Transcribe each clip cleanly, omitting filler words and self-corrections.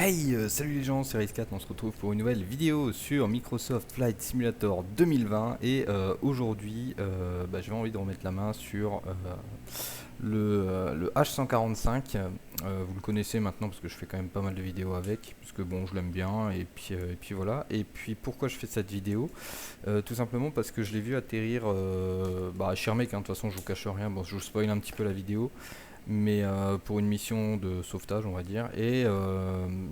Hey, salut les gens, c'est Race4, on se retrouve pour une nouvelle vidéo sur Microsoft Flight Simulator 2020 et aujourd'hui j'ai envie de remettre la main sur le H145. Vous le connaissez maintenant parce que je fais quand même pas mal de vidéos avec, parce que bon, je l'aime bien et puis voilà. Et puis pourquoi je fais cette vidéo? Tout simplement parce que je l'ai vu atterrir à Schirmeck, hein. De toute façon je vous cache rien, bon, je vous spoil un petit peu la vidéo, mais pour une mission de sauvetage on va dire, et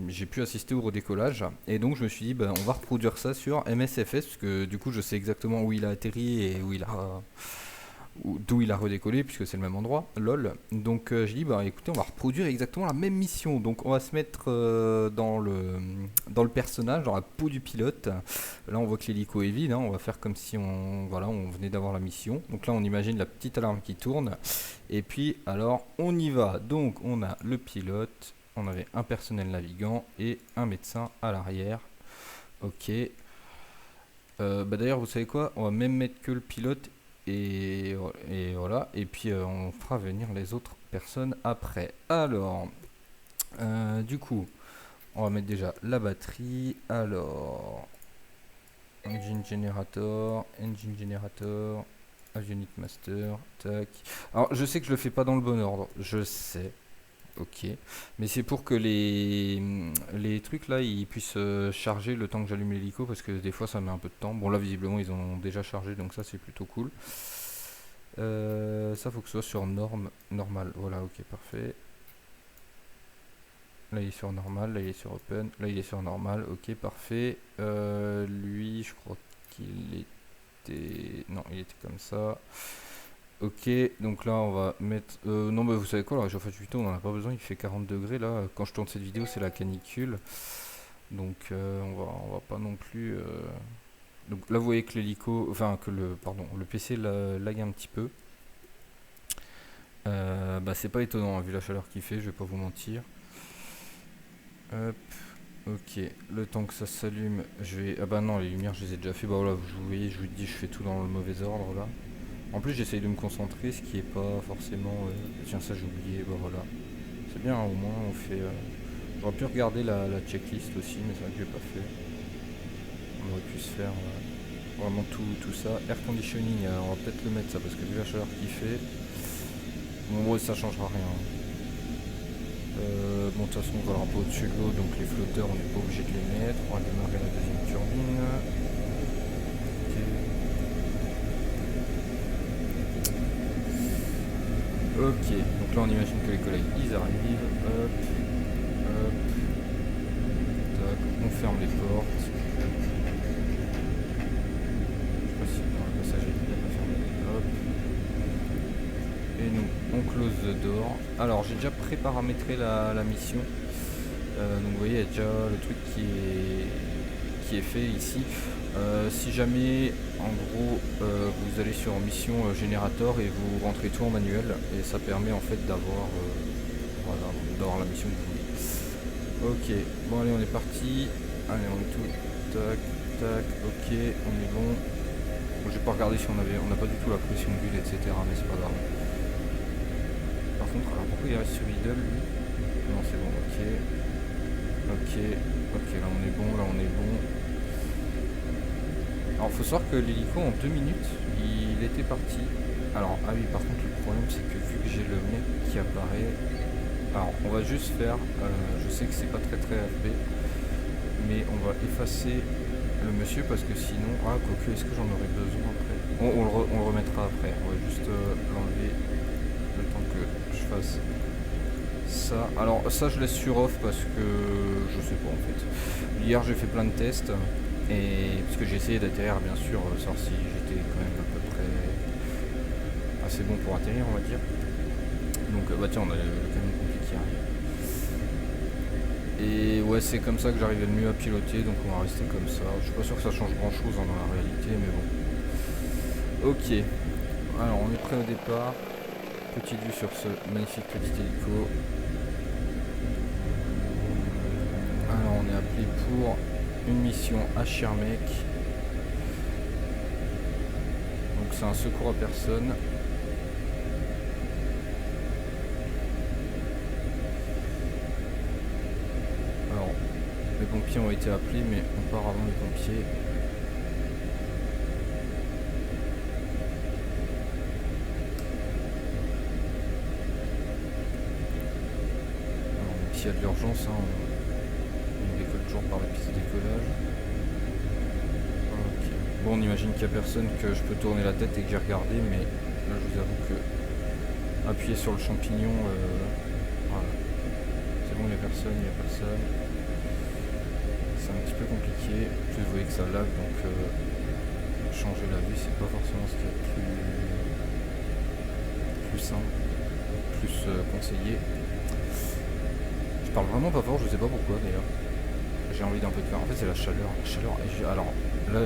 j'ai pu assister au redécollage, et donc je me suis dit on va reproduire ça sur MSFS, parce que du coup je sais exactement où il a atterri et d'où il a redécollé, puisque c'est le même endroit, lol. Donc j'ai dit écoutez, on va reproduire exactement la même mission. Donc on va se mettre dans le personnage, dans la peau du pilote. Là on voit que l'hélico est vide, hein. On va faire comme si on venait d'avoir la mission. Donc là on imagine la petite alarme qui tourne, et puis alors on y va. Donc on a le pilote, on avait un personnel navigant et un médecin à l'arrière. Ok. D'ailleurs vous savez quoi, on va même mettre que le pilote, et voilà, et puis on fera venir les autres personnes après. Alors du coup on va mettre déjà la batterie. Alors engine generator, avionic master, tac. Alors je sais que je le fais pas dans le bon ordre, je sais. Ok, mais c'est pour que les trucs là ils puissent charger le temps que j'allume l'hélico, parce que des fois ça met un peu de temps. Bon là visiblement ils ont déjà chargé, donc ça c'est plutôt cool. Ça faut que ce soit sur normal. Voilà, ok, parfait. Là il est sur normal, là il est sur open, là il est sur normal, ok, parfait. Lui je crois qu'il était... Non, il était comme ça. Ok, donc là on va mettre... non mais vous savez quoi, le réchauffage du temps on en a pas besoin, il fait 40 degrés là. Quand je tourne cette vidéo c'est la canicule. Donc on va pas non plus... Donc là vous voyez que l'hélico... Enfin que le PC lag un petit peu. C'est pas étonnant, hein, vu la chaleur qu'il fait, je vais pas vous mentir. Hop, ok, le temps que ça s'allume, je vais... Ah bah non, les lumières je les ai déjà fait, bah voilà, vous voyez, je vous dis, je fais tout dans le mauvais ordre là. En plus j'essaye de me concentrer, ce qui est pas forcément... Tiens, ça j'ai oublié, bah voilà. C'est bien, hein, au moins on fait... J'aurais pu regarder la checklist aussi, mais c'est vrai que j'ai pas fait. On aurait pu se faire vraiment tout ça. Air conditioning, on va peut-être le mettre ça, parce que vu la chaleur qu'il fait... Bon, ça changera rien. Bon, de toute façon, on va un peu au-dessus de l'eau, donc les flotteurs, on n'est pas obligé de les mettre. On va démarrer la deuxième turbine. Ok, donc là, on imagine que les collègues, ils arrivent. Hop, hop, tac, on ferme les portes. Je sais pas si dans le passager, il a pas fermé. Hop. Et nous, on close the door. Alors, j'ai déjà préparamétré la mission. Donc vous voyez, il y a déjà le truc qui est fait ici. Si jamais en gros vous allez sur mission générateur et vous rentrez tout en manuel, et ça permet en fait d'avoir la mission que vous voulez. Ok, bon allez, on est parti. Allez, on est tout. Tac, tac, ok, on est bon. Bon, j'ai pas regardé si on n'a pas du tout la pression bulle, etc. Mais c'est pas grave. Par contre, alors pourquoi il reste sur idle lui? Non, c'est bon, ok. Ok, ok, là on est bon, là on est bon. Alors faut savoir que l'hélico en 2 minutes, il était parti. Alors, ah oui, par contre le problème c'est que vu que j'ai le mec qui apparaît... Alors on va juste faire, je sais que c'est pas très FB, mais on va effacer le monsieur, parce que sinon... Ah quoique, est-ce que j'en aurais besoin après? On le remettra après, on va juste l'enlever le temps que je fasse ça. Alors ça je laisse sur off parce que je sais pas en fait. Hier j'ai fait plein de tests, et parce que j'ai essayé d'atterrir bien sûr, savoir si j'étais quand même à peu près assez bon pour atterrir on va dire. Donc tiens, on a le camion pompier qui arrive. Et ouais, c'est comme ça que j'arrivais le mieux à piloter, donc on va rester comme ça. Je suis pas sûr que ça change grand chose dans la réalité, mais bon. Ok, alors on est prêt au départ. Petite vue sur ce magnifique petit hélico. Alors on est appelé pour une mission à Schirmeck. Donc c'est un secours à personne. Alors Les pompiers ont été appelés, mais on part avant les pompiers. Alors, même s'il y a de l'urgence, hein, on décolle toujours par la piste de décollage. Okay. Bon, on imagine qu'il n'y a personne, que je peux tourner la tête et que j'ai regardé, mais là je vous avoue que appuyer sur le champignon, voilà. C'est bon, il n'y a personne, c'est un petit peu compliqué. Vous voyez que ça lag, donc changer la vue c'est pas forcément ce qu'il y a de plus simple, plus conseillé. Je parle vraiment pas fort, je sais pas pourquoi d'ailleurs. J'ai envie d'un peu de faire. En fait c'est la chaleur. Alors là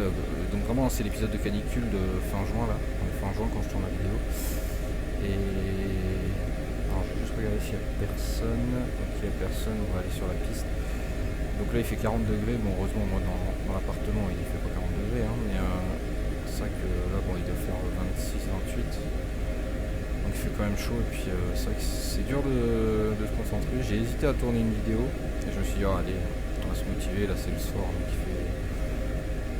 donc vraiment c'est l'épisode de canicule de fin juin là. Fin juin quand je tourne la vidéo. Et alors je vais juste regarder s'il y a personne. Donc il y a personne, on va aller sur la piste. Donc là il fait 40 degrés, bon heureusement moi dans l'appartement il fait pas 40 degrés hein, mais c'est vrai que là bon il doit faire 26-28. Donc il fait quand même chaud et puis c'est vrai que c'est dur de se concentrer. J'ai hésité à tourner une vidéo et je me suis dit oh, allez on va se motiver, là c'est le soir donc il fait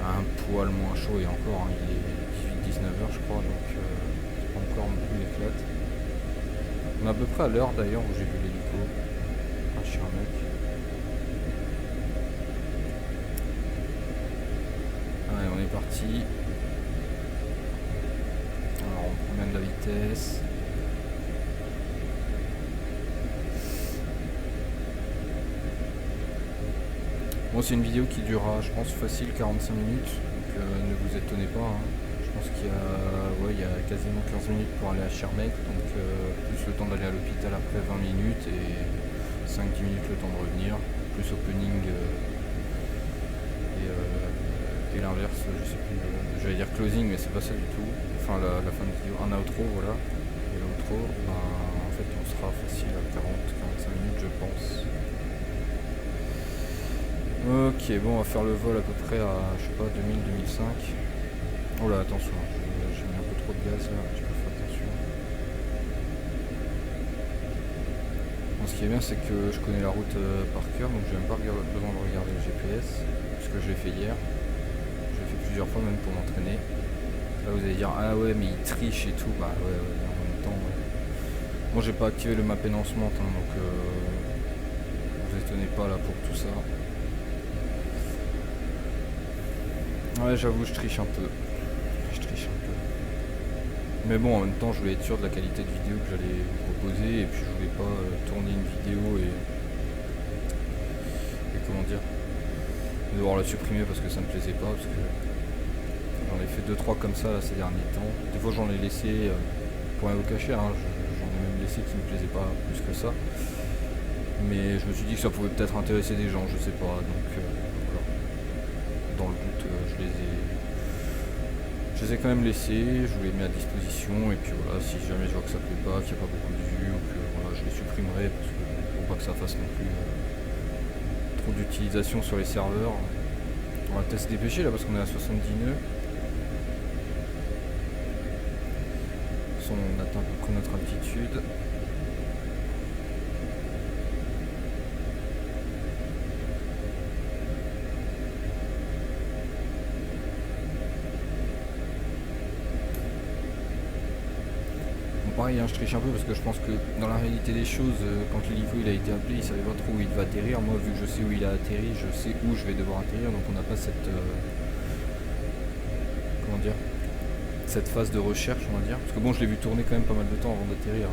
un poil moins chaud et encore hein, il est 18-19 heures je crois donc c'est pas encore non plus l'éclate. On est à peu près à l'heure d'ailleurs où j'ai vu l'hélico. Ah je suis un mec. Allez on est parti. Alors on promène la vitesse. Bon c'est une vidéo qui durera je pense facile 45 minutes, donc ne vous étonnez pas, hein. Je pense qu'il y a quasiment 15 minutes pour aller à Schirmeck, donc plus le temps d'aller à l'hôpital après 20 minutes et 5-10 minutes le temps de revenir, plus opening et l'inverse, je sais plus, j'allais dire closing mais c'est pas ça du tout, enfin la fin de vidéo, un outro voilà, et l'outro, en fait on sera facile à 40-45 minutes je pense. Ok, bon, on va faire le vol à peu près à, je sais pas, 2000-2005. Oh là, attention, j'ai mis un peu trop de gaz là, je peux faire attention. Bon, ce qui est bien, c'est que je connais la route par cœur, donc j'ai même pas besoin de regarder le GPS, puisque je l'ai fait hier. Je l'ai fait plusieurs fois, même pour m'entraîner. Là, vous allez dire, ah ouais, mais il triche et tout. Bah ouais, en même temps. Moi, j'ai pas activé le map énoncement, hein, donc vous étonnez pas là pour tout ça. Ouais, j'avoue, je triche un peu. Mais bon, en même temps, je voulais être sûr de la qualité de vidéo que j'allais vous proposer. Et puis, je voulais pas tourner une vidéo et comment dire, devoir la supprimer parce que ça me plaisait pas. Parce que j'en ai fait 2-3 comme ça là, ces derniers temps. Des fois, j'en ai laissé, pour rien vous cacher, hein, j'en ai même laissé qui me plaisaient pas plus que ça. Mais je me suis dit que ça pouvait peut-être intéresser des gens, je sais pas. Donc, voilà. Dans le doute, je les ai quand même laissés, je vous les mets à disposition et puis voilà, si jamais je vois que ça plaît pas, qu'il n'y a pas beaucoup de vues ou que voilà, je les supprimerai parce que pour pas que ça fasse non plus trop d'utilisation sur les serveurs. On va peut-être se dépêcher là parce qu'on est à 70 nœuds. On atteint à peu près notre altitude. Pareil, hein, je triche un peu parce que je pense que dans la réalité des choses, quand l'hélico il a été appelé, il savait pas trop où il devait atterrir. Moi, vu que je sais où il a atterri, je sais où je vais devoir atterrir, donc on n'a pas cette comment dire, cette phase de recherche, on va dire. Parce que bon, je l'ai vu tourner quand même pas mal de temps avant d'atterrir.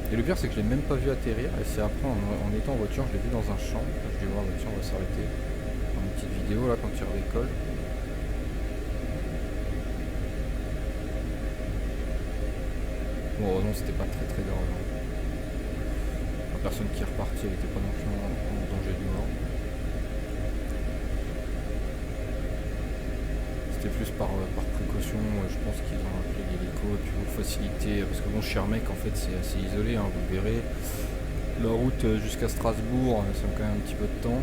Et le pire, c'est que je l'ai même pas vu atterrir. Et c'est après, en étant en voiture, je l'ai vu dans un champ. Je vais voir, tiens, on va s'arrêter. Une petite vidéo là quand il redécolle. Bon, heureusement, c'était pas très grave. La personne qui est repartie, elle était pas non plus en danger de mort. C'était plus par précaution, je pense qu'ils ont appelé l'hélico et puis pour faciliter, parce que bon, Schirmeck en fait c'est assez isolé, hein, vous le verrez. La route jusqu'à Strasbourg, ça met quand même un petit peu de temps.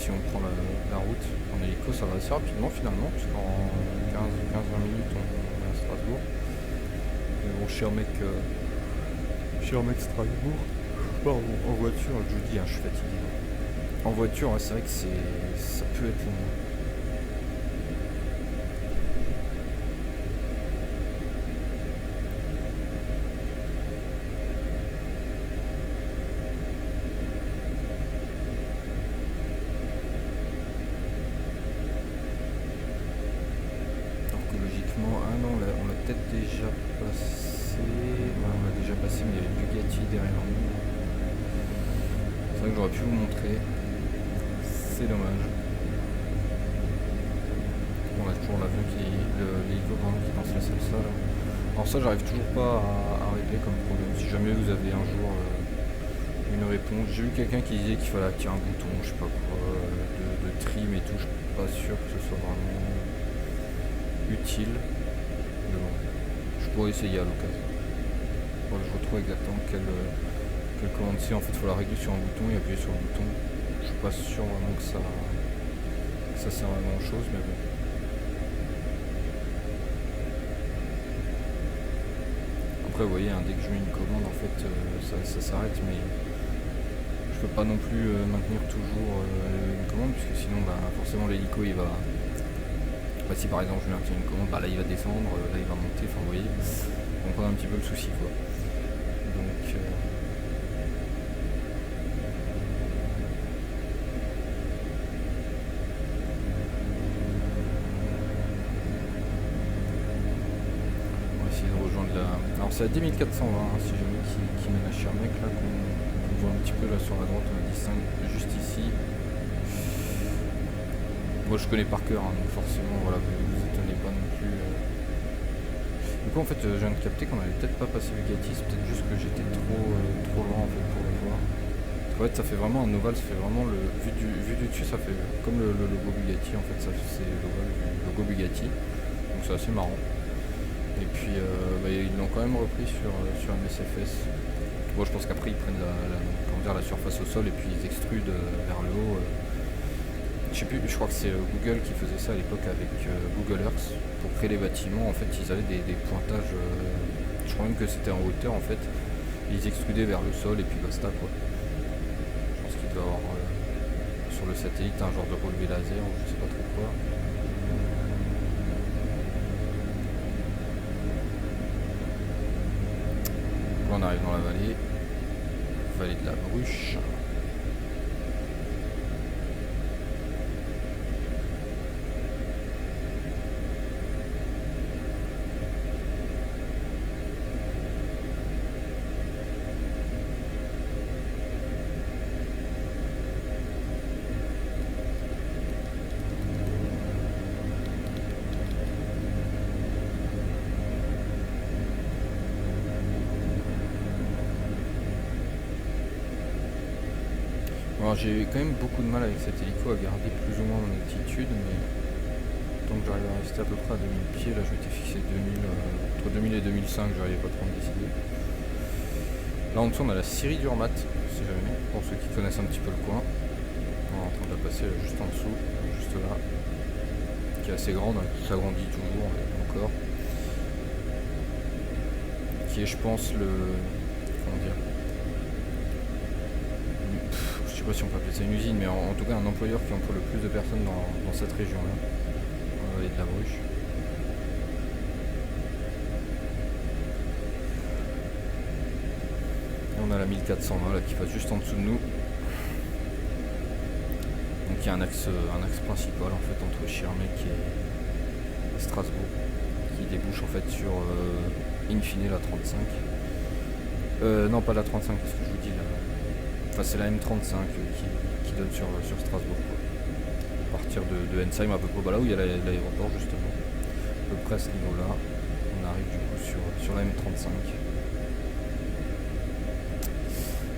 Si on prend la route en hélico, ça va assez rapidement finalement, puisqu'en 15-20 minutes on est à Strasbourg. Mais bon, Schirmeck Strasbourg, pardon, en voiture, je vous dis, hein, je suis fatigué. En voiture, ouais, c'est vrai que ça peut être long. Alors que logiquement, ah non, on l'a peut-être déjà passé. Ouais, on l'a déjà passé, mais il y avait Bugatti derrière nous. C'est vrai que j'aurais pu vous montrer. C'est dommage. On a toujours l'avion l'hélico qui lance la salsa là. Alors ça j'arrive toujours pas à régler comme problème. Si jamais vous avez un jour une réponse. J'ai vu quelqu'un qui disait qu'il fallait activer un bouton, je sais pas quoi, de trim et tout. Je suis pas sûr que ce soit vraiment utile. Mais bon, je pourrais essayer à l'occasion. Voilà, je retrouve exactement quelle commande c'est. En fait il faut la régler sur un bouton et appuyer sur le bouton. Je suis pas sûr vraiment que ça sert à grand chose, mais bon. Après vous voyez, hein, dès que je mets une commande en fait ça s'arrête, mais je peux pas non plus maintenir toujours une commande, puisque sinon forcément l'hélico il va, si par exemple je maintiens une commande, là il va descendre, là il va monter, enfin vous voyez, on comprend un petit peu le souci quoi. Donc on va essayer de rejoindre la... Alors c'est à 10 420 hein, si jamais qui mène à Schirmeck là, qu'on voit un petit peu là sur la droite, on a distingue juste ici. Moi je connais par cœur, hein, donc forcément voilà, vous étonnez pas non plus. Du coup en fait je viens de capter qu'on allait peut-être pas passer Bugatti, c'est peut-être juste que j'étais trop loin en fait pour le voir. En fait ça fait vraiment un ovale, ça fait vraiment le vu du dessus, ça fait comme le logo Bugatti en fait, ça c'est l'ovale du logo Bugatti, donc c'est assez marrant. Et puis ils l'ont quand même repris sur MSFS. Bon, je pense qu'après ils prennent la surface au sol et puis ils extrudent vers le haut. Je sais plus, je crois que c'est Google qui faisait ça à l'époque avec Google Earth. Pour créer les bâtiments, en fait, ils avaient des pointages, je crois même que c'était en hauteur, en fait. Ils extrudaient vers le sol et puis basta, quoi. Je pense qu'il doit y avoir sur le satellite un genre de relevé laser ou je sais pas trop quoi. Là, on arrive dans la vallée de la Bruche. Alors j'ai quand même beaucoup de mal avec cet hélico à garder plus ou moins mon altitude, mais tant que j'arrive à rester à peu près à 2000 pieds, là je m'étais fixé 2000, entre 2000 et 2005, j'arrivais pas trop à me décider. Là en dessous on a la Scierie d'Urmat, si jamais, pour ceux qui connaissent un petit peu le coin. On est en train de la passer juste en dessous, juste là, qui est assez grande, hein, qui s'agrandit toujours encore. Qui est je pense comment dire, je sais pas si on peut appeler ça une usine, mais en tout cas un employeur qui emploie le plus de personnes dans cette région-là, dans la vallée de la Bruche. Et on a la 1420 là qui passe juste en dessous de nous. Donc il y a un axe principal en fait entre Schirmeck et Strasbourg, qui débouche en fait sur in fine la 35. Non pas la 35, qu'est-ce que je vous dis là. Enfin, c'est la M35 qui donne sur Strasbourg, quoi. À partir de Ensheim, à peu près là où il y a l'aéroport, justement. À peu près à ce niveau-là. On arrive du coup sur la M35.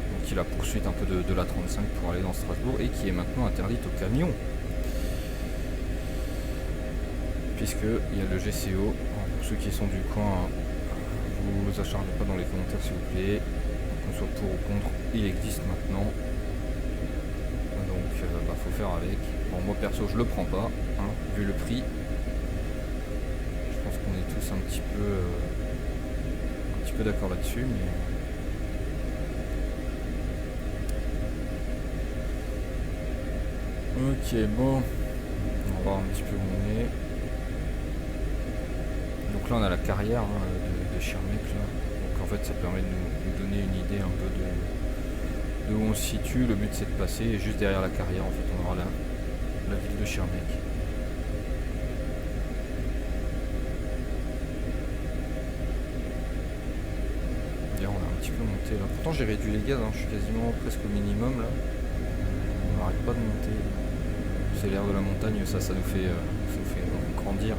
Donc, qui est la poursuite un peu de la 35 pour aller dans Strasbourg et qui est maintenant interdite aux camions. Puisqu'il y a le GCO. Alors, pour ceux qui sont du coin, vous acharnez pas dans les commentaires, s'il vous plaît. Qu'on soit pour ou contre, il existe maintenant, donc faut faire avec. Bon, moi perso je le prends pas, hein, vu le prix. Je pense qu'on est tous un petit peu d'accord là-dessus, mais... Ok, bon, on va voir un petit peu où on est. Donc là on a la carrière de Schirmeck là. Donc en fait ça permet de nous donner une idée un peu de où on se situe. Le but c'est de passer et juste derrière la carrière en fait on aura la ville de Schirmeck. D'ailleurs on a un petit peu monté là. Pourtant j'ai réduit les gaz, hein. Je suis quasiment presque au minimum là. On n'arrête pas de monter. C'est l'air de la montagne, ça nous fait grandir.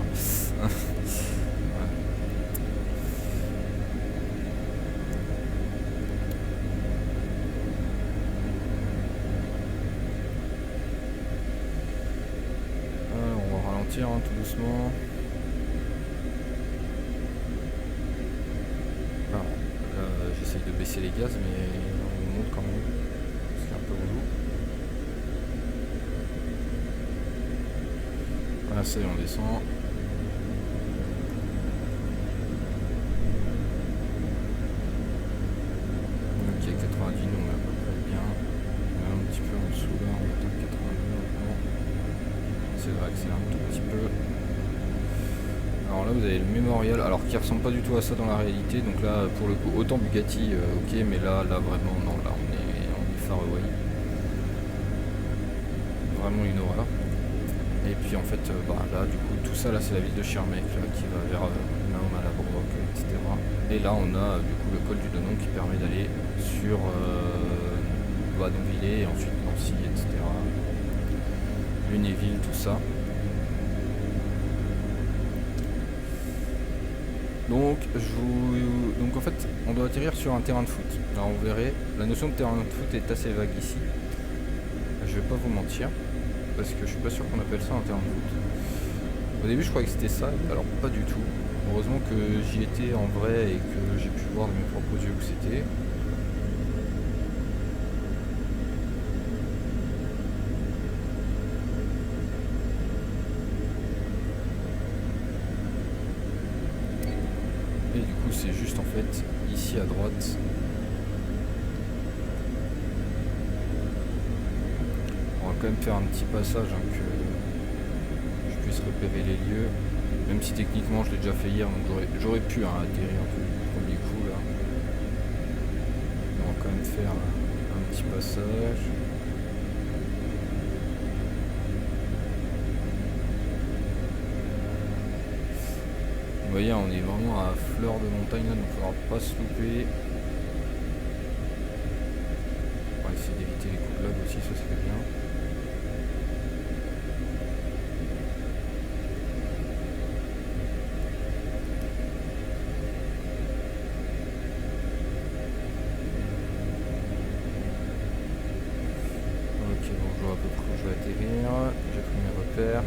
Hein, tout doucement. Alors, j'essaye de baisser les gaz, mais on monte quand même. C'est un peu relou. Voilà, ça y est, on descend. Ok, 90, nous on est à peu près bien. On est un petit peu en dessous là, on est à 82 maintenant. C'est vrai que c'est un tout petit peu. Alors là vous avez le mémorial, alors qui ressemble pas du tout à ça dans la réalité, donc là pour le coup autant Bugatti ok, mais là vraiment non, là on est Far Away. Vraiment une horreur. Et puis en fait là du coup tout ça là c'est la ville de Schirmeck qui va vers là on a la Broc, etc. Et là on a du coup le col du Donon qui permet d'aller sur Donvillers et ensuite Nancy, etc. Lunéville, tout ça. Donc, donc en fait, on doit atterrir sur un terrain de foot. Alors vous verrez, la notion de terrain de foot est assez vague ici. Je vais pas vous mentir, parce que je suis pas sûr qu'on appelle ça un terrain de foot. Au début, je croyais que c'était ça, alors pas du tout. Heureusement que j'y étais en vrai et que j'ai pu voir de mes propres yeux où c'était. Et du coup, c'est juste en fait ici à droite. On va quand même faire un petit passage que je puisse repérer les lieux. Même si techniquement je l'ai déjà fait hier, donc j'aurais pu atterrir du premier coup là. Mais on va quand même faire un petit passage. Vous voyez, on est vraiment à fleur de montagne là, donc il ne faudra pas se louper. On va essayer d'éviter les coups de lag aussi, ça serait bien. Ok, bon, je vois à peu près où je vais atterrir. J'ai pris mes repères.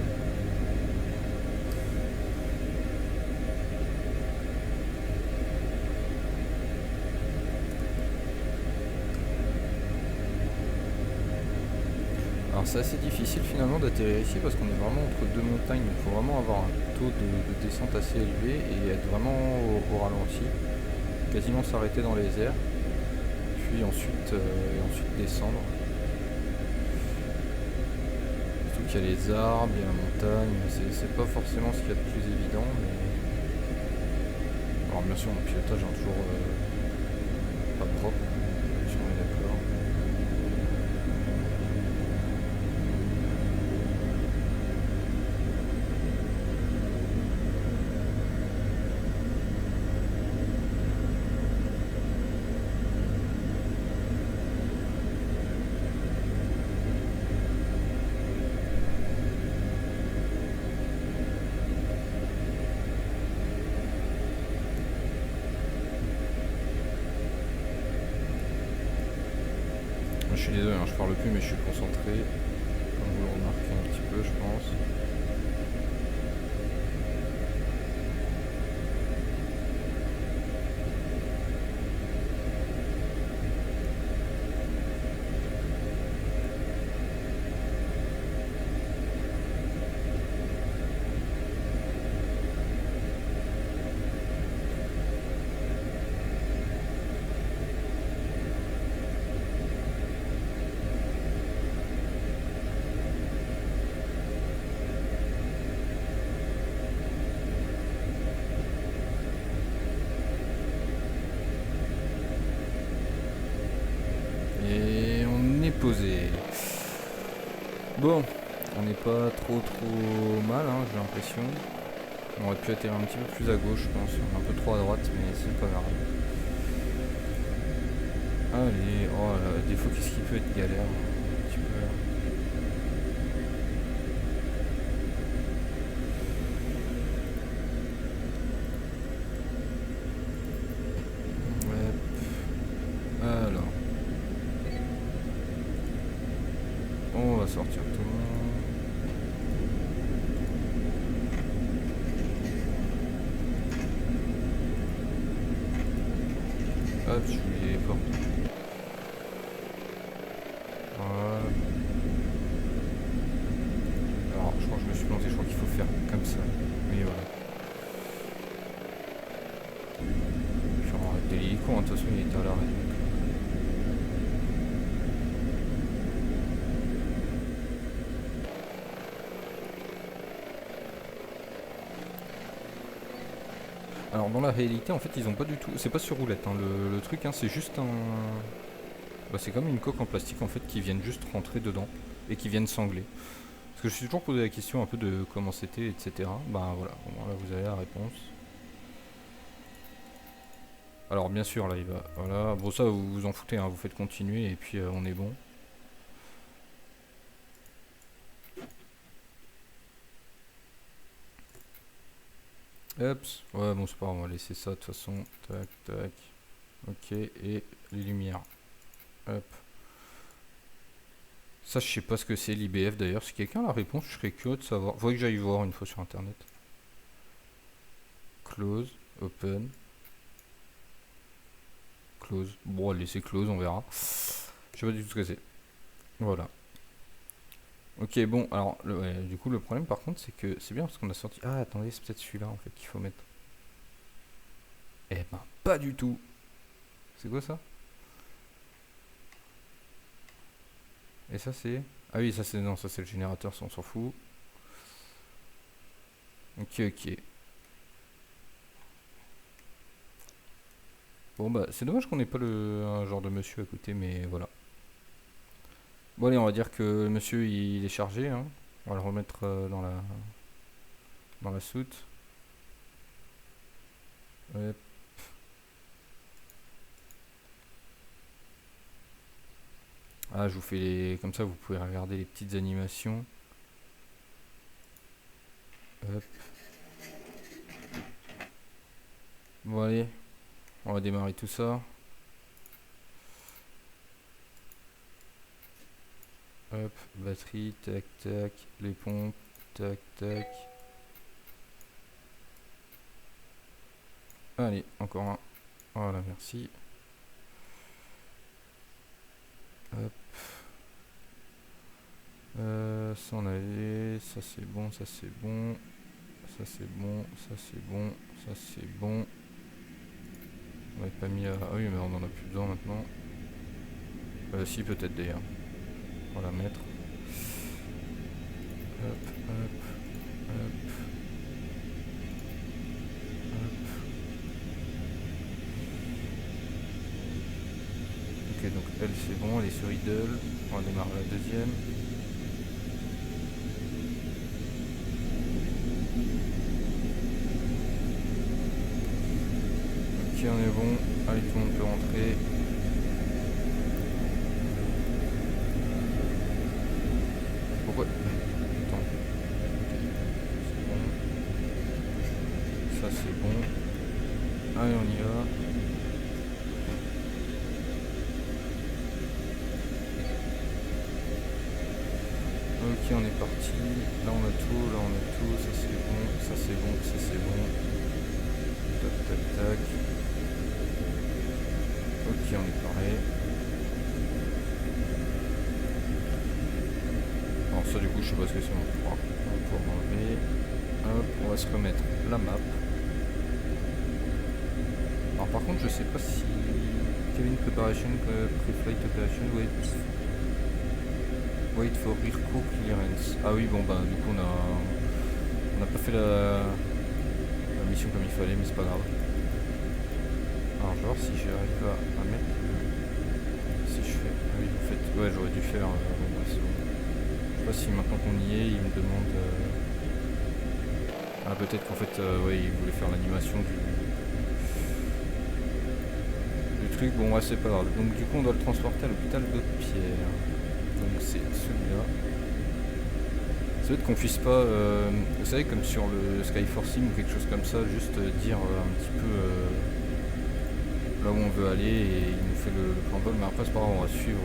Alors c'est assez difficile finalement d'atterrir ici parce qu'on est vraiment entre deux montagnes, donc il faut vraiment avoir un taux de descente assez élevé et être vraiment au ralenti, quasiment s'arrêter dans les airs, puis ensuite descendre. Surtout qu'il y a les arbres, il y a la montagne, c'est pas forcément ce qu'il y a de plus évident, mais... Alors bien sûr mon pilotage est toujours pas propre, si on est d'accord. Je suis désolé, je parle plus mais je suis concentré, comme vous le remarquez un petit peu je pense. Bon, on n'est pas trop mal, hein, j'ai l'impression. On aurait pu atterrir un petit peu plus à gauche, je pense. Un peu trop à droite, mais c'est pas grave. Allez, oh là, des fois, qu'est-ce qui peut être galère un petit peu. Ouais. Alors. On va sortir tout le monde. Hop, je voulais les portes. Voilà. Alors, je crois que je me suis planté, je crois qu'il faut faire comme ça. Mais voilà. Je vais arrêter l'hélico, hein, de toute façon il était à l'arrêt. Alors dans la réalité en fait ils ont pas du tout, c'est pas sur roulette hein, le truc hein, c'est juste un, bah, c'est comme une coque en plastique en fait qui viennent juste rentrer dedans et qui viennent sangler. Parce que je suis toujours posé la question un peu de comment c'était etc. Bah voilà, bon, là vous avez la réponse. Alors bien sûr là il va, voilà, bon ça vous vous en foutez hein, vous faites continuer et puis on est bon. Hop, ouais bon c'est pas grave, on va laisser ça de toute façon, tac tac, ok, et les lumières, hop. Ça je sais pas ce que c'est l'IBF d'ailleurs, si quelqu'un a la réponse je serais curieux de savoir, faudrait que j'aille voir une fois sur internet. Close, open, close, bon allez c'est close on verra. Je sais pas du tout ce que c'est, voilà. Ok bon alors ouais, du coup le problème par contre c'est que c'est bien parce qu'on a sorti, ah attendez c'est peut-être celui-là en fait qu'il faut mettre. Eh ben pas du tout. C'est quoi ça? Et ça c'est... Ah oui ça c'est... Non ça c'est le générateur, ça on s'en fout. Ok ok. Bon bah c'est dommage qu'on ait pas un genre de monsieur à côté mais voilà. Bon allez on va dire que le monsieur il est chargé hein. On va le remettre dans la soute. Ouais. Ah je vous fais les... Comme ça vous pouvez regarder les petites animations. Hop. Bon allez, on va démarrer tout ça. Hop, batterie, tac tac, les pompes, tac tac. Allez, encore un. Voilà, merci. Hop. Ça on avait, ça c'est bon, ça c'est bon. Ça c'est bon, ça c'est bon, ça c'est bon. On n'avait pas mis à... Ah oui mais on en a plus besoin maintenant. Si peut-être d'ailleurs. On va la mettre. Hop, hop, hop. Hop. Ok donc elle c'est bon, elle est sur idle. On va démarrer la deuxième. Ok on est bon, allez tout le monde peut rentrer. Pourquoi? Attends. C'est bon. Ça c'est bon. Allez on y va. Ok on est parti. Là on a tout, là on a tout. Ça c'est bon, ça c'est bon, ça c'est bon. Tac tac tac. Ok on est paré. Alors ça du coup je sais pas ce que c'est, on va pouvoir enlever. Hop, on va se remettre la map. Alors par contre je sais pas si Cabin Preparation, Pre-Flight Operation, wait for aircrew clearance. Ah oui bon bah du coup on a pas fait la mission comme il fallait mais c'est pas grave. Alors je vais voir si j'arrive à mettre, si je fais, ah oui en fait, ouais j'aurais dû faire, pas si maintenant qu'on y est, il me demande... Ah, peut-être qu'en fait, ouais, il voulait faire l'animation du truc. Bon, ouais, c'est pas grave. Donc du coup, on doit le transporter à l'hôpital d'Haute-Pierre. Donc c'est celui-là. Ça veut être qu'on puisse pas, vous savez, comme sur le Skyforce Sim ou quelque chose comme ça, juste dire un petit peu là où on veut aller et il nous fait le plan de vol. Mais après, c'est pas grave, on va suivre,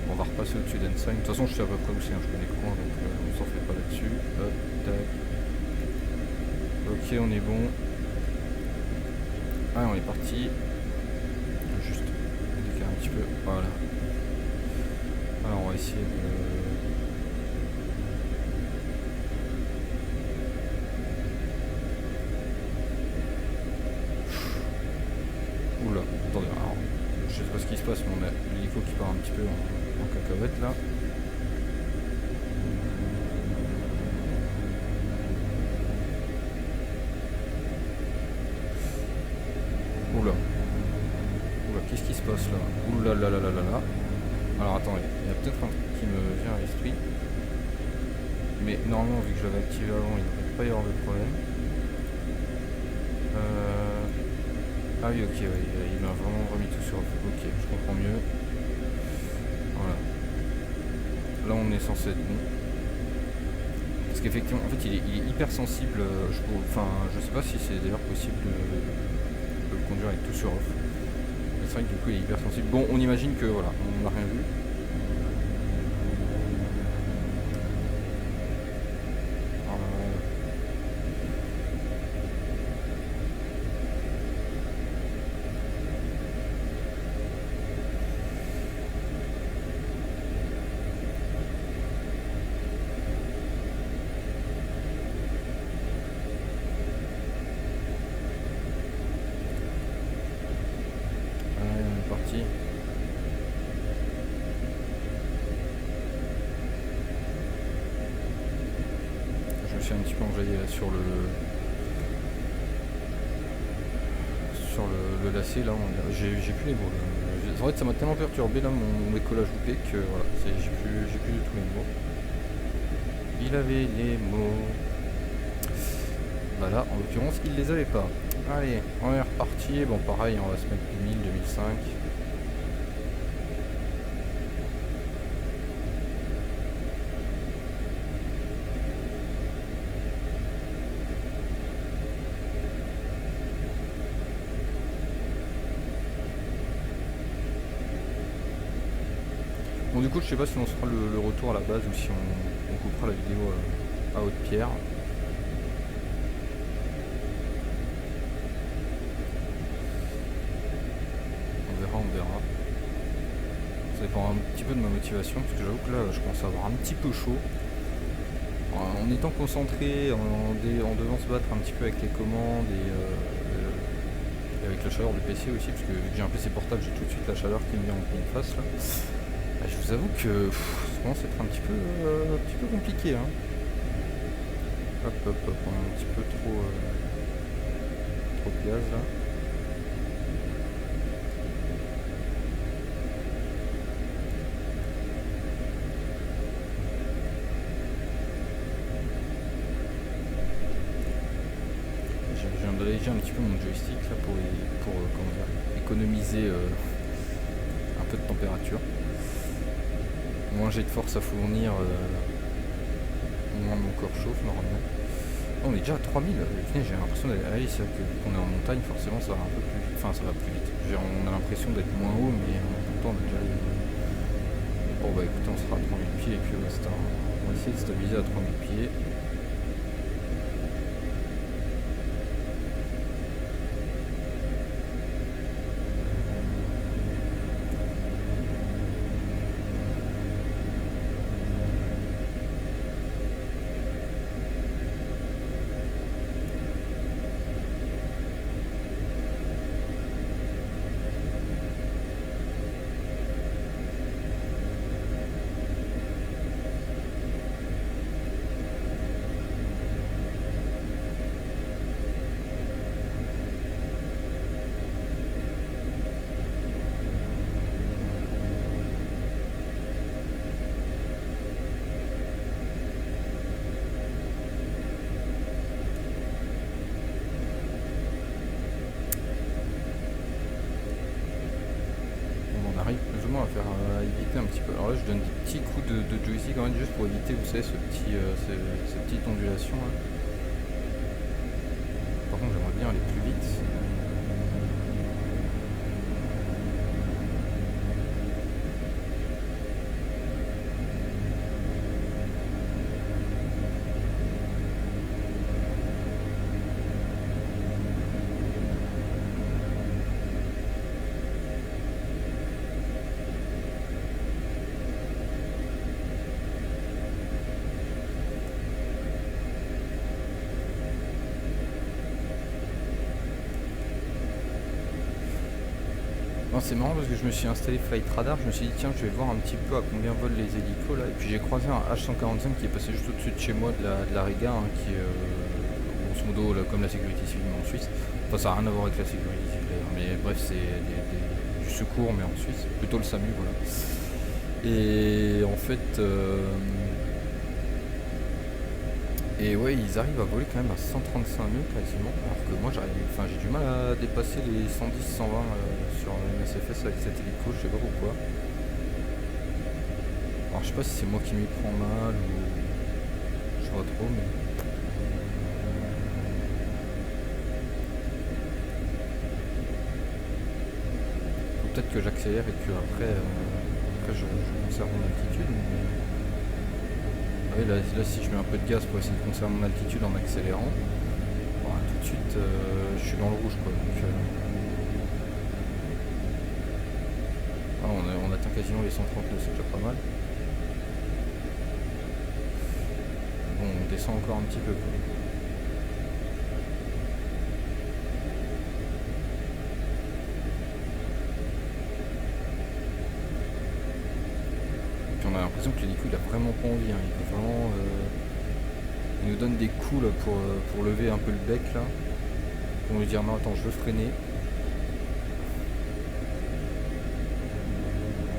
on va repasser au-dessus d'Ensign. De toute façon, je sais à peu près où c'est, hein, je connais le coin, donc on s'en fait pas là-dessus. Hop, tac. Ok, on est bon. Ah, on est parti. Juste décaler un petit peu. Voilà. Alors, on va essayer de... Oula, attendez, alors, je sais pas ce qui se passe, mais on a l'hélico qui part un petit peu en cacahuète là. Oula, oula, qu'est-ce qui se passe là? Oula là là là là là. Alors attendez, il y a peut-être un truc qui me vient à l'esprit. Mais normalement, vu que je l'avais activé avant, il ne devrait pas y avoir de problème. Ah oui, ok, ouais, il m'a vraiment remis tout sur... Ok, je comprends mieux. Voilà. Là, on est censé être bon. Parce qu'effectivement, en fait, il est hyper sensible. Je sais pas si c'est d'ailleurs possible de le conduire avec tout sur off. Mais c'est vrai que du coup, il est hyper sensible. Bon, on imagine que, voilà, on n'a rien vu. Je me suis un petit peu enjaillé là sur le lacet là, j'ai plus les mots. En fait, ça m'a tellement perturbé là mon décollage loupé que voilà, j'ai plus du tout les mots. Il avait les mots. Bah là, en l'occurrence, il les avait pas. Allez, on est reparti. Bon, pareil, on va se mettre 2000, 2005. Bon, du coup, je sais pas si on se fera le retour à la base ou si on coupera la vidéo à Haute-Pierre. On verra. Ça dépend un petit peu de ma motivation, parce que j'avoue que là, je commence à avoir un petit peu chaud. En étant concentré, en devant se battre un petit peu avec les commandes et avec la chaleur du PC aussi, parce que vu que j'ai un PC portable, j'ai tout de suite la chaleur qui me vient en pleine face là. Bah, je vous avoue que ça commence à être un petit peu compliqué. Hein. Hop, hop, hop, on est un petit peu trop de gaz là. Je viens d'alléger un petit peu mon joystick là pour comment dire, économiser un peu de température. Moins j'ai de force à fournir, moins mon corps chauffe normalement. Oh, on est déjà à 3000, j'ai l'impression d'aller... Ah oui, c'est vrai que vu qu'on est en montagne, forcément ça va un peu plus vite. Enfin, ça va plus vite. On a l'impression d'être moins haut, mais en même temps on est déjà... Bon bah écoutez, on sera à 3000 pieds, et puis ouais, on va essayer de stabiliser à 3000 pieds. Ouais, je donne des petits coups de joystick quand même juste pour éviter, vous savez, ces petites ondulations là. Par contre, j'aimerais bien aller plus vite. Non, c'est marrant parce que je me suis installé Flight Radar, je me suis dit tiens je vais voir un petit peu à combien volent les hélicos là, et puis j'ai croisé un H145 qui est passé juste au-dessus de chez moi de la Riga, hein, qui est grosso modo là, comme la sécurité civile mais en Suisse. Enfin ça n'a rien à voir avec la sécurité civile d'ailleurs, mais bref c'est du secours mais en Suisse, plutôt le SAMU voilà. Et en fait et ouais, ils arrivent à voler quand même à 135 nœuds quasiment, alors que moi j'ai du mal à dépasser les 110-120 sur MSFS avec cet hélico, je sais pas pourquoi. Alors je sais pas si c'est moi qui m'y prends mal ou je sais pas trop, mais faut peut-être que j'accélère et que après je conserve mon altitude. Ouais, là si je mets un peu de gaz pour essayer de conserver mon altitude en accélérant, bon, tout de suite je suis dans le rouge quoi. Donc, on atteint quasiment les 139, c'est déjà pas mal. Bon, on descend encore un petit peu quoi. On a l'impression que l'hélico il a vraiment pas envie, hein. Il veut vraiment il nous donne des coups là, pour lever un peu le bec là, pour nous dire non attends je veux freiner.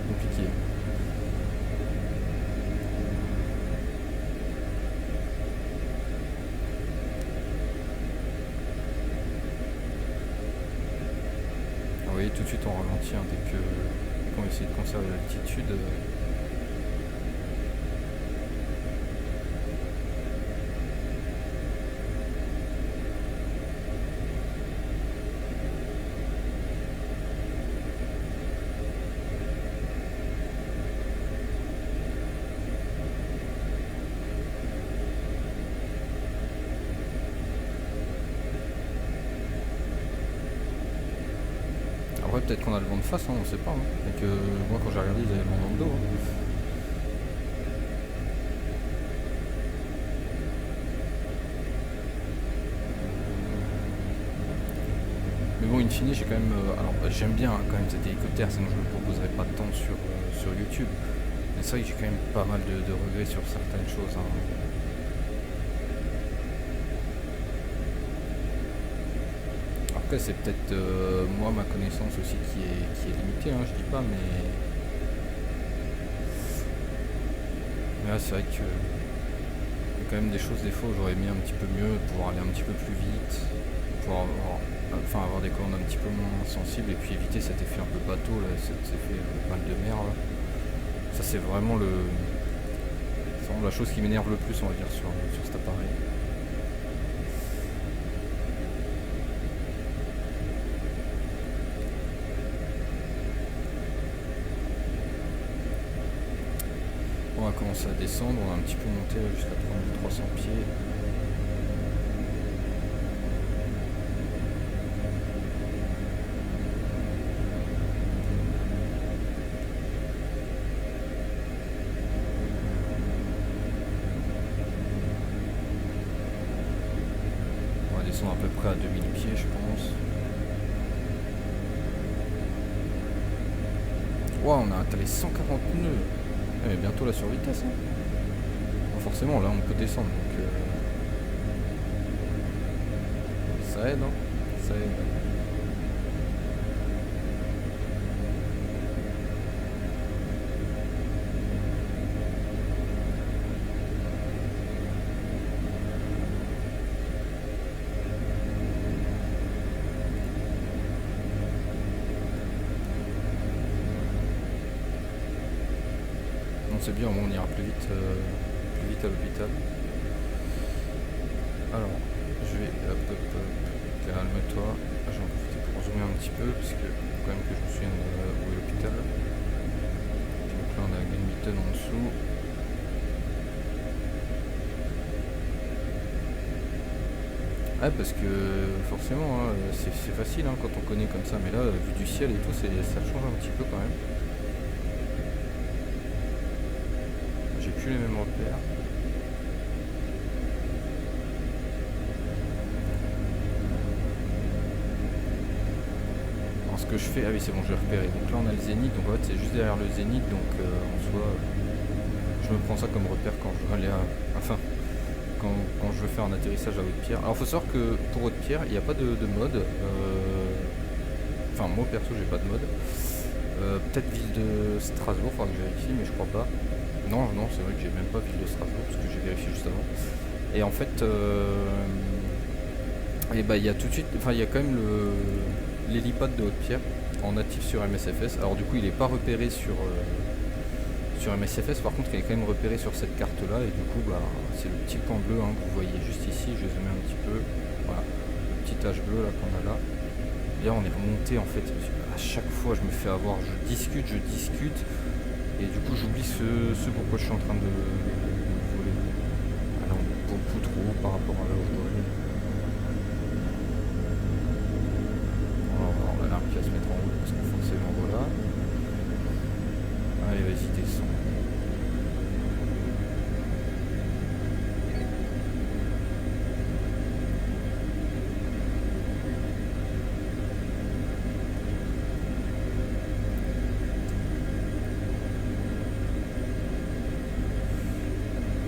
Compliqué. Ah, vous voyez tout de suite on ralentit, hein, dès qu'on essaie de conserver l'altitude. Après peut-être qu'on a le vent de face, hein, on sait pas. Hein. Et que moi quand j'ai regardé ils avaient le vent dans le dos. Hein. Mais bon, in fine, j'ai quand même. Alors, j'aime bien hein, quand même cet hélicoptère, sinon je ne le proposerai pas tant sur YouTube. Mais c'est vrai que j'ai quand même pas mal de regrets sur certaines choses. Hein. Après, c'est peut-être moi, ma connaissance aussi qui est limitée, hein, je dis pas, mais là, c'est vrai que. Il y a quand même des choses, des fois, où j'aurais aimé un petit peu mieux, pouvoir aller un petit peu plus vite, pouvoir avoir des commandes un petit peu moins sensibles et puis éviter cet effet un peu bateau, là, cet effet balle de mer. Là. Ça, c'est vraiment la chose qui m'énerve le plus, on va dire, sur cet appareil. On va commencer à descendre, on va un petit peu monter jusqu'à 3300 pieds. On va descendre à peu près à 2000 pieds je pense. Wow, on a atteint les 140 nœuds. Mais bientôt la survitesse. Hein. Bon, forcément, là on peut descendre, donc ça aide, hein. Ça aide. c'est bien, au moins on ira plus vite à l'hôpital. Alors, je vais... calme-toi. Je vais en profiter pour zoomer un petit peu, parce que faut quand même que je me souvienne où est l'hôpital. Donc là on a Glenmitten en dessous. Ah, parce que forcément, hein, c'est facile hein, quand on connaît comme ça, mais là, vu du ciel et tout, ça change un petit peu quand même. J'ai plus les mêmes repères. Alors ce que je fais, ah oui c'est bon, j'ai repéré. Donc là on a le zénith, donc en fait c'est juste derrière le zénith, donc en soi, je me prends ça comme repère quand je veux aller à... Enfin, quand je veux faire un atterrissage à Haute-Pierre. Alors faut savoir que pour Haute-Pierre, il n'y a pas de mode. Enfin moi perso j'ai pas de mode. Peut-être ville de Strasbourg, faudra que je vérifie, mais je crois pas. Non, c'est vrai que j'ai même pas ville de Strasbourg parce que j'ai vérifié juste avant. Et en fait, et bah il y a tout de suite, enfin il y a quand même l'hélipad de Haute-Pierre en natif sur MSFS. Alors du coup il est pas repéré sur MSFS, par contre il est quand même repéré sur cette carte là, et du coup bah c'est le petit point bleu hein, que vous voyez juste ici. Je vais zoomer un petit peu, voilà, le petit tache bleu là qu'on a là. Et là on est remonté en fait, à chaque fois je me fais avoir, je discute, et du coup j'oublie ce pourquoi je suis en train de voler. Alors on est beaucoup trop haut par rapport à là où je dois aller. On va avoir l'alarme qui va se mettre en route parce que forcément voilà. Allez vas-y descends.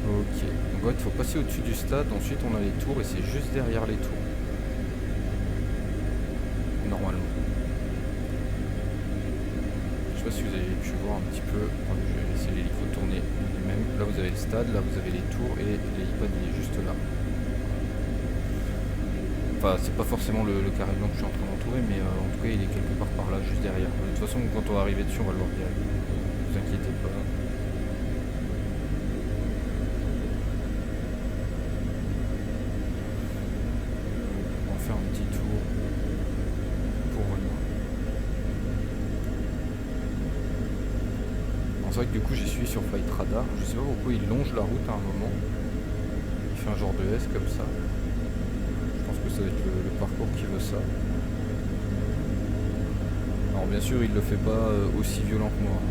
Ok, donc ouais, il faut passer au-dessus du stade, ensuite on a les tours et c'est juste derrière les tours. Normalement. Je sais pas si vous avez pu voir un petit peu, je vais laisser l'hélico tourner lui-même. Là vous avez le stade, là vous avez les tours et l'hélipad il est juste là. Enfin c'est pas forcément le carré blanc que je suis en train d'entourer, mais en tout cas il est quelque part par là, juste derrière. De toute façon quand on va arriver dessus on va le voir direct, ne vous inquiétez pas. Faire un petit tour pour revenir. C'est vrai que du coup j'ai suivi sur Flight Radar, je sais pas pourquoi il longe la route à un moment, il fait un genre de S comme ça, je pense que ça va être le parcours qui veut ça. Alors bien sûr il le fait pas aussi violent que moi,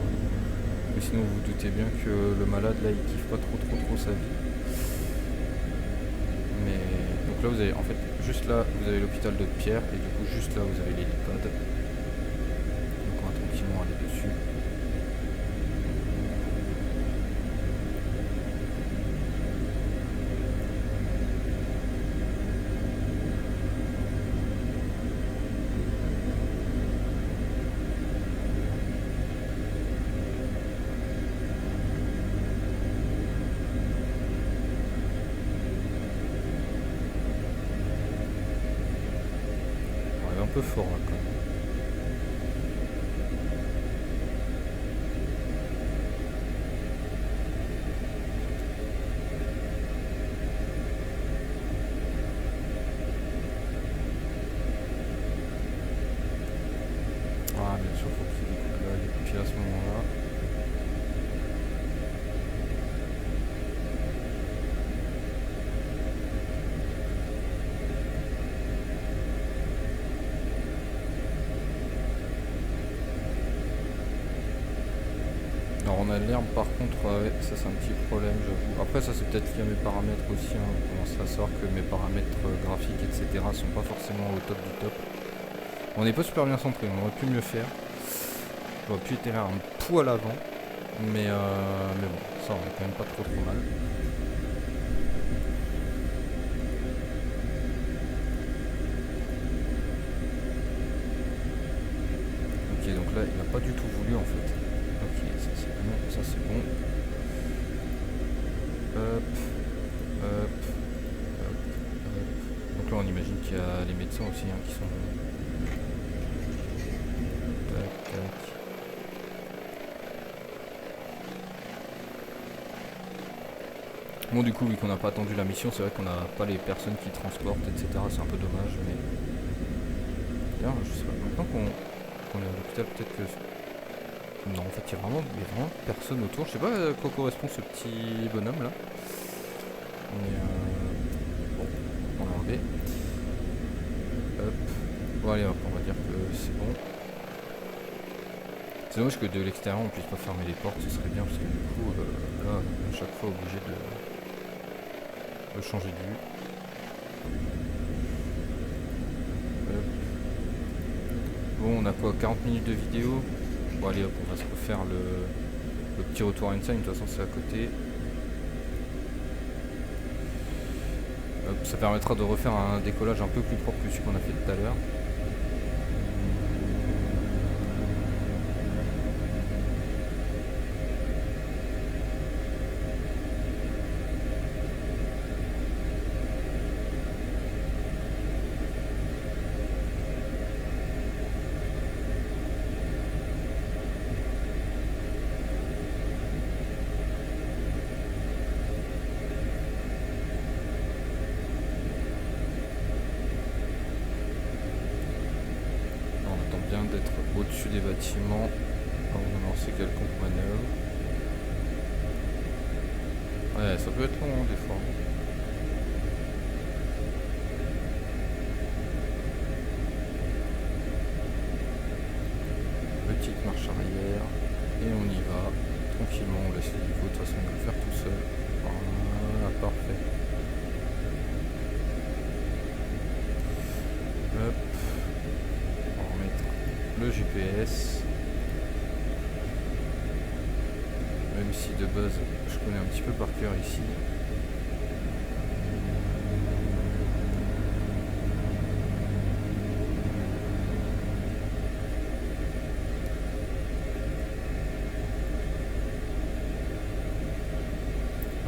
mais sinon vous vous doutez bien que le malade là il kiffe pas trop sa vie. Mais donc là vous avez en fait juste là vous avez l'hôpital de Pierre et du coup juste là vous avez l'hélipad. Donc on va tranquillement aller dessus. On est un peu fort là quand même. Ah bien sûr faut qu'il y ait des coups de lag. Et puis à ce moment-là. Alors on a l'herbe par contre, ouais, ça c'est un petit problème j'avoue. Après ça c'est peut-être lié à mes paramètres aussi, hein. On commence à savoir que mes paramètres graphiques etc sont pas forcément au top du top. On n'est pas super bien centré, on aurait pu mieux faire. J'aurais pu atterrir un poil avant, mais bon, ça on est quand même pas trop mal. Ok, donc là il n'a pas du tout voulu en fait. Ok, ça c'est bon, ça c'est bon. Hop, hop, hop, hop. Donc là on imagine qu'il y a les médecins aussi hein, qui sont... Tac, tac. Bon, du coup, vu qu'on n'a pas attendu la mission, c'est vrai qu'on n'a pas les personnes qui transportent, etc. C'est un peu dommage, mais... D'ailleurs, je sais pas, maintenant qu'on est à l'hôpital, peut-être que... Non, en fait, il y a vraiment personne autour. Je sais pas à quoi correspond ce petit bonhomme, là. Mais bon, on l'a enlevé. Hop. Bon, allez, hop, on va dire que c'est bon. C'est dommage que de l'extérieur, on puisse pas fermer les portes, ce serait bien, parce que du coup, là, à chaque fois, obligé de changer de vue. Hop. Bon, on a quoi, 40 minutes de vidéo. Bon, allez, hop, on va se refaire le petit retour à Einstein, de toute façon, c'est à côté. Hop, ça permettra de refaire un décollage un peu plus propre que celui qu'on a fait tout à l'heure. D'être au-dessus des bâtiments avant de lancer quelconque manœuvre. Ouais, ça peut être long hein, des fois. Petite marche arrière et on y va tranquillement, on laisse les niveaux, de toute façon il va le faire tout seul. Voilà, parfait. Hop. Le GPS, même si de base je connais un petit peu par cœur ici.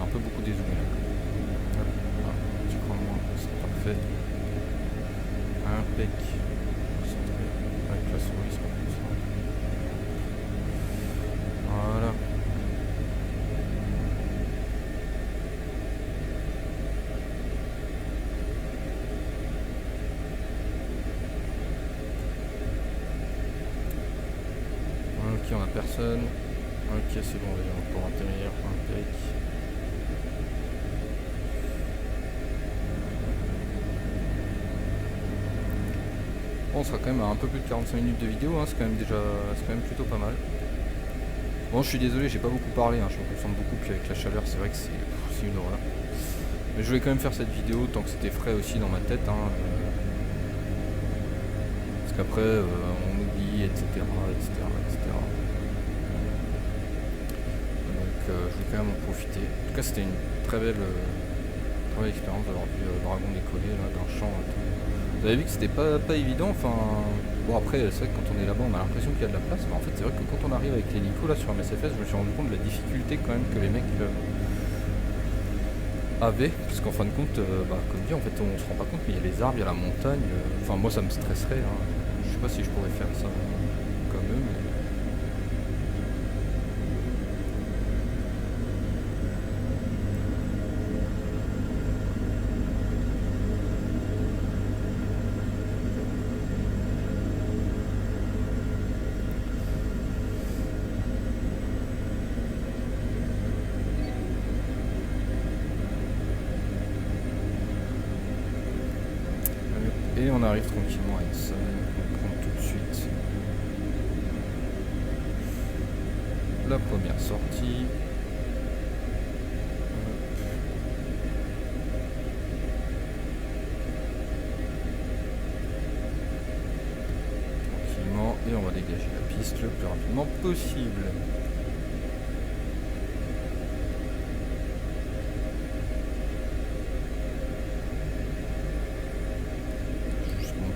Un peu beaucoup dézoomé là. Hop, un petit cran moins, c'est parfait. Impec. Avec la souris, c'est comme ça. Voilà. Ok, on a personne. Ok, c'est bon, on va pouvoir atterrir. Impec. Bon, on sera quand même à un peu plus de 45 minutes de vidéo, hein, c'est quand même plutôt pas mal. Bon, je suis désolé, j'ai pas beaucoup parlé, hein, je me concentre beaucoup, puis avec la chaleur, c'est vrai que c'est une horreur. Mais je voulais quand même faire cette vidéo tant que c'était frais aussi dans ma tête, hein, parce qu'après on oublie, etc., etc., etc. Donc je voulais quand même en profiter. En tout cas, c'était une très belle expérience d'avoir vu Dragon décoller là d'un champ. Vous avez vu que c'était pas évident, enfin... Bon après, c'est vrai que quand on est là-bas, on a l'impression qu'il y a de la place, mais en fait c'est vrai que quand on arrive avec l'hélico là sur MSFS, je me suis rendu compte de la difficulté quand même que les mecs avaient, parce qu'en fin de compte, comme dit, en fait on se rend pas compte, mais il y a les arbres, il y a la montagne, enfin moi ça me stresserait, hein. Je sais pas si je pourrais faire ça comme eux, mais... Et on arrive tranquillement avec ça, on prend tout de suite la première sortie. Tranquillement, et on va dégager la piste le plus rapidement possible.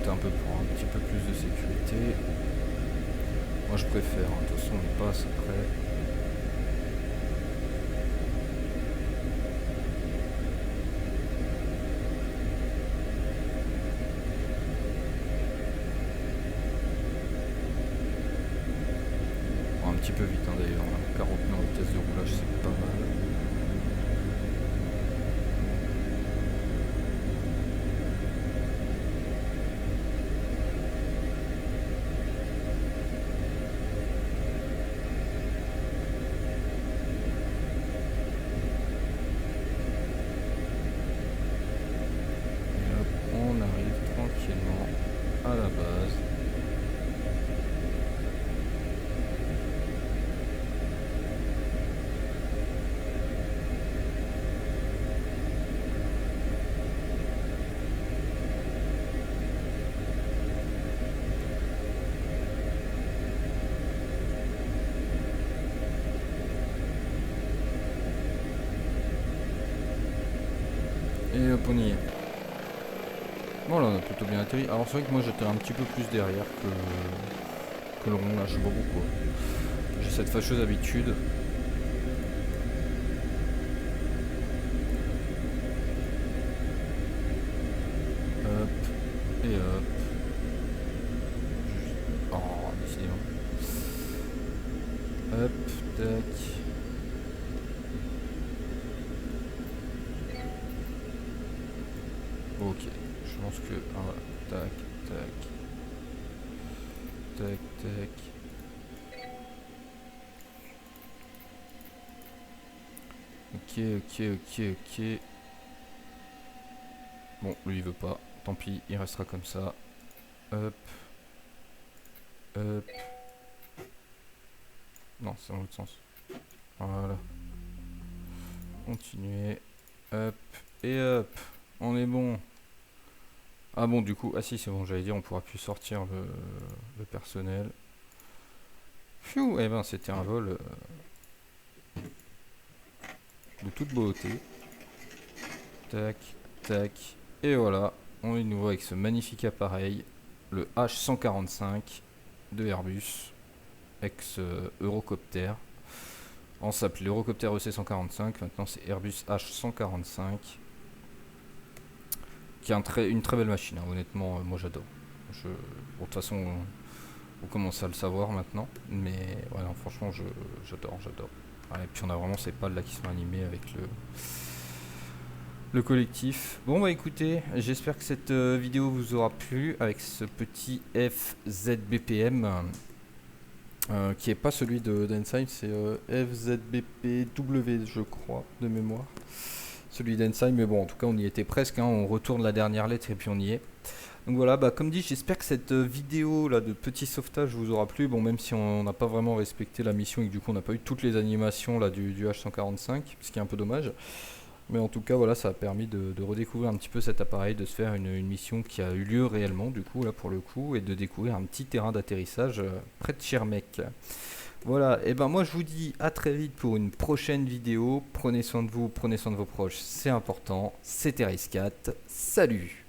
Un peu pour un petit peu plus de sécurité. Moi je préfère, hein. De toute façon on passe après. Bon, un petit peu vite hein, d'ailleurs, 40 en vitesse de roulage c'est pas mal. Et hop, on y est. Voilà, on a plutôt bien atterri. Alors c'est vrai que moi j'étais un petit peu plus derrière que le rond là, je sais pas pourquoi. J'ai cette fâcheuse habitude. Hop, et hop. Oh, décidément. Hop, tac. Ok, je pense que... Ah, voilà. Tac, tac. Tac, tac. Ok, ok, ok, ok. Bon, lui il veut pas. Tant pis, il restera comme ça. Hop. Hop. Non, c'est dans l'autre sens. Voilà. Continuer. Hop. Et hop. On est bon. Ah bon, du coup, ah si, c'est bon, j'allais dire, on pourra plus sortir le personnel. Pfiou, eh ben, c'était un vol de toute beauté. Tac, tac. Et voilà, on est de nouveau avec ce magnifique appareil, le H145 de Airbus, ex-Eurocopter. On s'appelait l'Eurocopter EC145, maintenant c'est Airbus H145. Qui est une très belle machine, hein. Honnêtement, moi j'adore. Bon, de toute façon, vous commencez à le savoir maintenant, mais ouais, non, franchement, j'adore, j'adore. Ouais, et puis on a vraiment ces pales là qui sont animées avec le collectif. Bon bah écoutez, j'espère que cette vidéo vous aura plu avec ce petit FZBPM qui est pas celui d'Ensign, c'est FZBPW je crois de mémoire. Celui d'Ensign, mais bon en tout cas on y était presque, hein, on retourne la dernière lettre et puis on y est. Donc voilà, bah comme dit, j'espère que cette vidéo là de petit sauvetage vous aura plu. Bon, même si on n'a pas vraiment respecté la mission et que du coup on n'a pas eu toutes les animations là du H145, ce qui est un peu dommage. Mais en tout cas, voilà, ça a permis de redécouvrir un petit peu cet appareil, de se faire une mission qui a eu lieu réellement, du coup, là pour le coup, et de découvrir un petit terrain d'atterrissage près de Schirmeck. Voilà, et ben moi je vous dis à très vite pour une prochaine vidéo. Prenez soin de vous, prenez soin de vos proches, c'est important. C'était RISE4, salut!